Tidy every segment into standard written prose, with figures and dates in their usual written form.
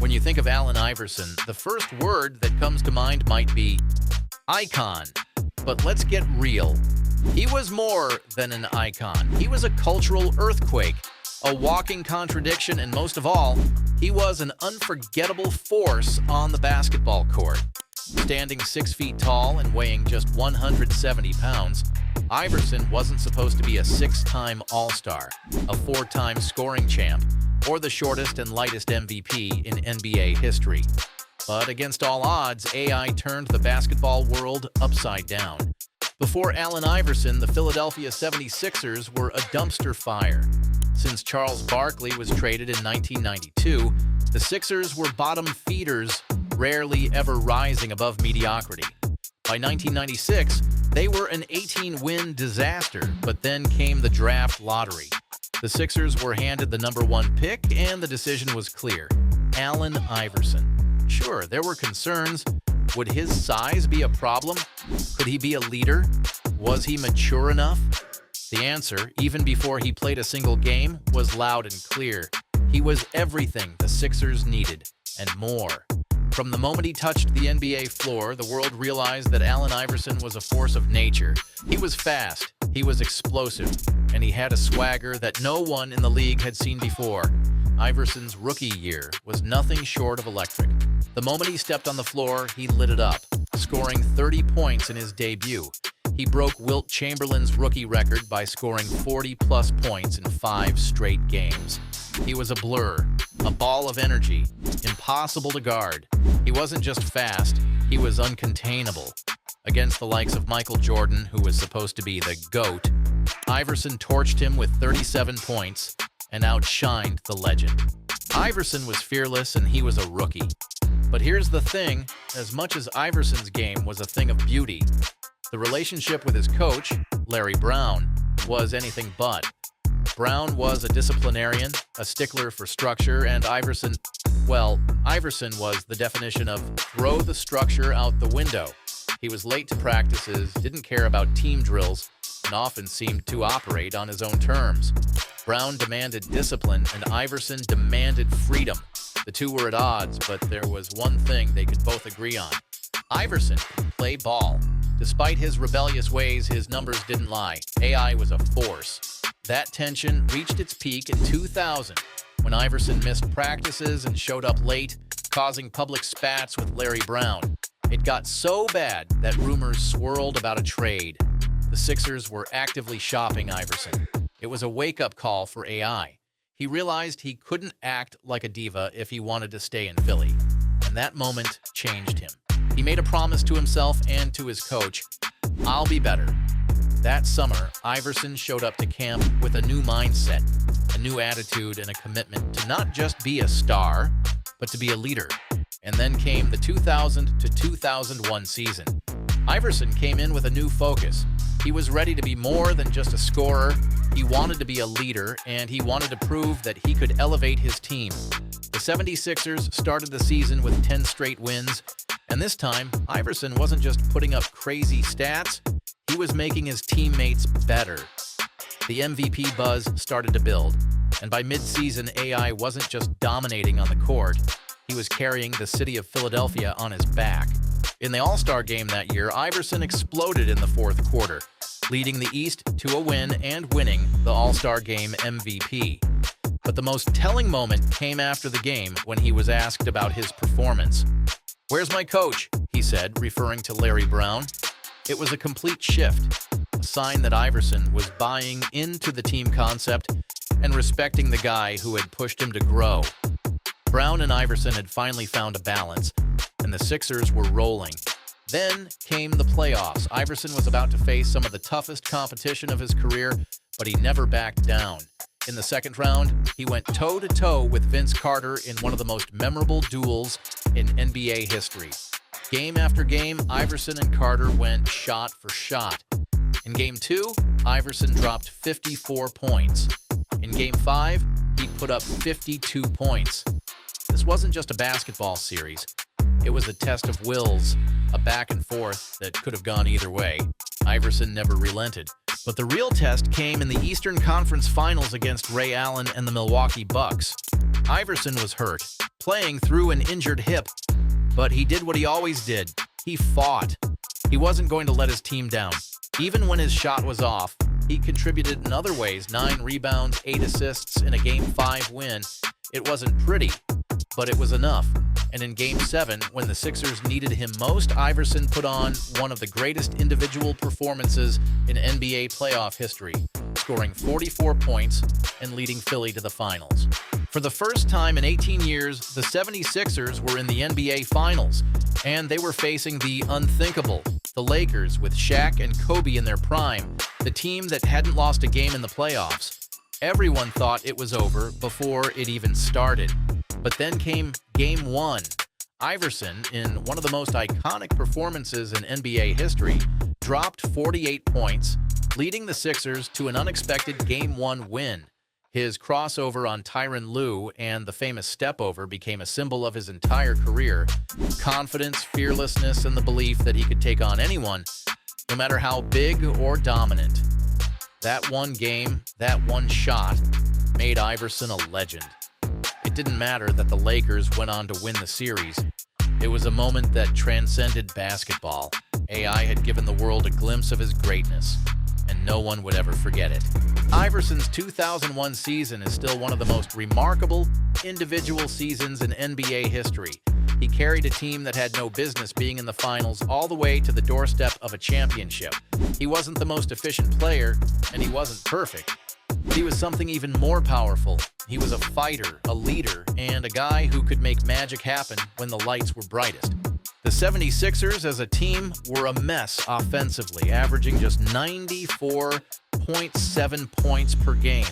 When you think of Allen Iverson, the first word that comes to mind might be icon. But let's get real. He was more than an icon. He was a cultural earthquake, a walking contradiction, and most of all, he was an unforgettable force on the basketball court. Standing 6 feet tall and weighing just 170 pounds, Iverson wasn't supposed to be a 6-time All-Star, a 4-time scoring champ, or the shortest and lightest MVP in NBA history. But against all odds, AI turned the basketball world upside down. Before Allen Iverson, the Philadelphia 76ers were a dumpster fire. Since Charles Barkley was traded in 1992, the Sixers were bottom feeders, rarely ever rising above mediocrity. By 1996, they were an 18-win disaster, but then came the draft lottery. The Sixers were handed the #1 pick, and the decision was clear: Allen Iverson. Sure, there were concerns. Would his size be a problem? Could he be a leader? Was he mature enough? The answer, even before he played a single game, was loud and clear. He was everything the Sixers needed, and more. From the moment he touched the NBA floor, the world realized that Allen Iverson was a force of nature. He was fast, he was explosive, and he had a swagger that no one in the league had seen before. Iverson's rookie year was nothing short of electric. The moment he stepped on the floor, he lit it up, scoring 30 points in his debut. He broke Wilt Chamberlain's rookie record by scoring 40-plus points in 5 straight games. He was a blur, a ball of energy, impossible to guard. He wasn't just fast, he was uncontainable. Against the likes of Michael Jordan, who was supposed to be the GOAT, Iverson torched him with 37 points and outshined the legend. Iverson was fearless and he was a rookie. But here's the thing, as much as Iverson's game was a thing of beauty, the relationship with his coach, Larry Brown, was anything but. Brown was a disciplinarian, a stickler for structure, and Iverson was the definition of throw the structure out the window. He was late to practices, didn't care about team drills, and often seemed to operate on his own terms. Brown demanded discipline, and Iverson demanded freedom. The two were at odds, but there was one thing they could both agree on. Iverson could play ball. Despite his rebellious ways, his numbers didn't lie. AI was a force. That tension reached its peak in 2000, when Iverson missed practices and showed up late, causing public spats with Larry Brown. It got so bad that rumors swirled about a trade. The Sixers were actively shopping Iverson. It was a wake-up call for AI. He realized he couldn't act like a diva if he wanted to stay in Philly, and that moment changed him. He made a promise to himself and to his coach: I'll be better. That summer, Iverson showed up to camp with a new mindset, a new attitude, and a commitment to not just be a star, but to be a leader. And then came the 2000 to 2001 season. Iverson came in with a new focus. He was ready to be more than just a scorer. He wanted to be a leader, and he wanted to prove that he could elevate his team. The 76ers started the season with 10 straight wins, and this time, Iverson wasn't just putting up crazy stats, he was making his teammates better. The MVP buzz started to build, and by mid-season, AI wasn't just dominating on the court, he was carrying the city of Philadelphia on his back. In the All-Star game that year, Iverson exploded in the fourth quarter, leading the East to a win and winning the All-Star game MVP. But the most telling moment came after the game when he was asked about his performance. "Where's my coach?" he said, referring to Larry Brown. It was a complete shift, a sign that Iverson was buying into the team concept and respecting the guy who had pushed him to grow. Brown and Iverson had finally found a balance, and the Sixers were rolling. Then came the playoffs. Iverson was about to face some of the toughest competition of his career, but he never backed down. In the second round, he went toe-to-toe with Vince Carter in one of the most memorable duels in NBA history. Game after game, Iverson and Carter went shot for shot. In Game 2, Iverson dropped 54 points. In Game 5, he put up 52 points. This wasn't just a basketball series. It was a test of wills, a back and forth that could have gone either way. Iverson never relented. But the real test came in the Eastern Conference Finals against Ray Allen and the Milwaukee Bucks. Iverson was hurt, playing through an injured hip, but he did what he always did. He fought. He wasn't going to let his team down. Even when his shot was off, he contributed in other ways: 9 rebounds, 8 assists in a Game 5 win. It wasn't pretty, but it was enough. And in Game 7, when the Sixers needed him most, Iverson put on one of the greatest individual performances in NBA playoff history, scoring 44 points and leading Philly to the finals. For the first time in 18 years, the 76ers were in the NBA Finals, and they were facing the unthinkable, the Lakers, with Shaq and Kobe in their prime, the team that hadn't lost a game in the playoffs. Everyone thought it was over before it even started. But then came Game 1. Iverson, in one of the most iconic performances in NBA history, dropped 48 points, leading the Sixers to an unexpected Game 1 win. His crossover on Tyronn Lue and the famous step-over became a symbol of his entire career: confidence, fearlessness, and the belief that he could take on anyone, no matter how big or dominant. That one game, that one shot, made Iverson a legend. It didn't matter that the Lakers went on to win the series. It was a moment that transcended basketball. AI had given the world a glimpse of his greatness, and no one would ever forget it. Iverson's 2001 season is still one of the most remarkable individual seasons in NBA history. He carried a team that had no business being in the finals all the way to the doorstep of a championship. He wasn't the most efficient player, and he wasn't perfect. But he was something even more powerful. He was a fighter, a leader, and a guy who could make magic happen when the lights were brightest. The 76ers as a team were a mess offensively, averaging just 94.7 points per game.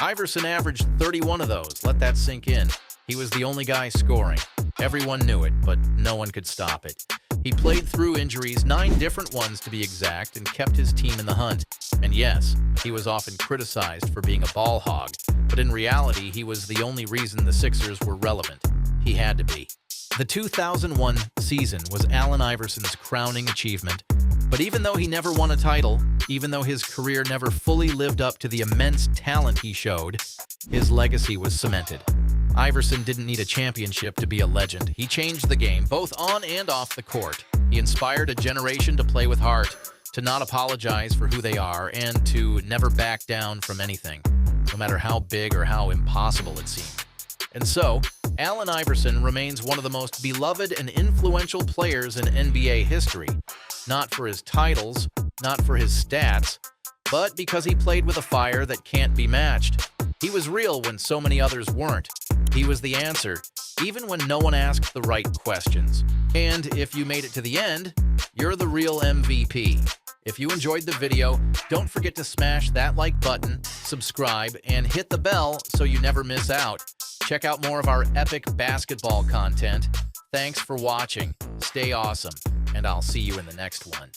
Iverson averaged 31 of those. Let that sink in. He was the only guy scoring. Everyone knew it, but no one could stop it. He played through injuries, 9 different ones to be exact, and kept his team in the hunt. And yes, he was often criticized for being a ball hog, but in reality, he was the only reason the Sixers were relevant. He had to be. The 2001 season was Allen Iverson's crowning achievement. But even though he never won a title, even though his career never fully lived up to the immense talent he showed, his legacy was cemented. Iverson didn't need a championship to be a legend. He changed the game, both on and off the court. He inspired a generation to play with heart, to not apologize for who they are, and to never back down from anything, no matter how big or how impossible it seemed. And so, Allen Iverson remains one of the most beloved and influential players in NBA history, not for his titles, not for his stats, but because he played with a fire that can't be matched. He was real when so many others weren't. He was the answer, even when no one asked the right questions. And if you made it to the end, you're the real MVP. If you enjoyed the video, don't forget to smash that like button, subscribe, and hit the bell so you never miss out. Check out more of our epic basketball content. Thanks for watching. Stay awesome, and I'll see you in the next one.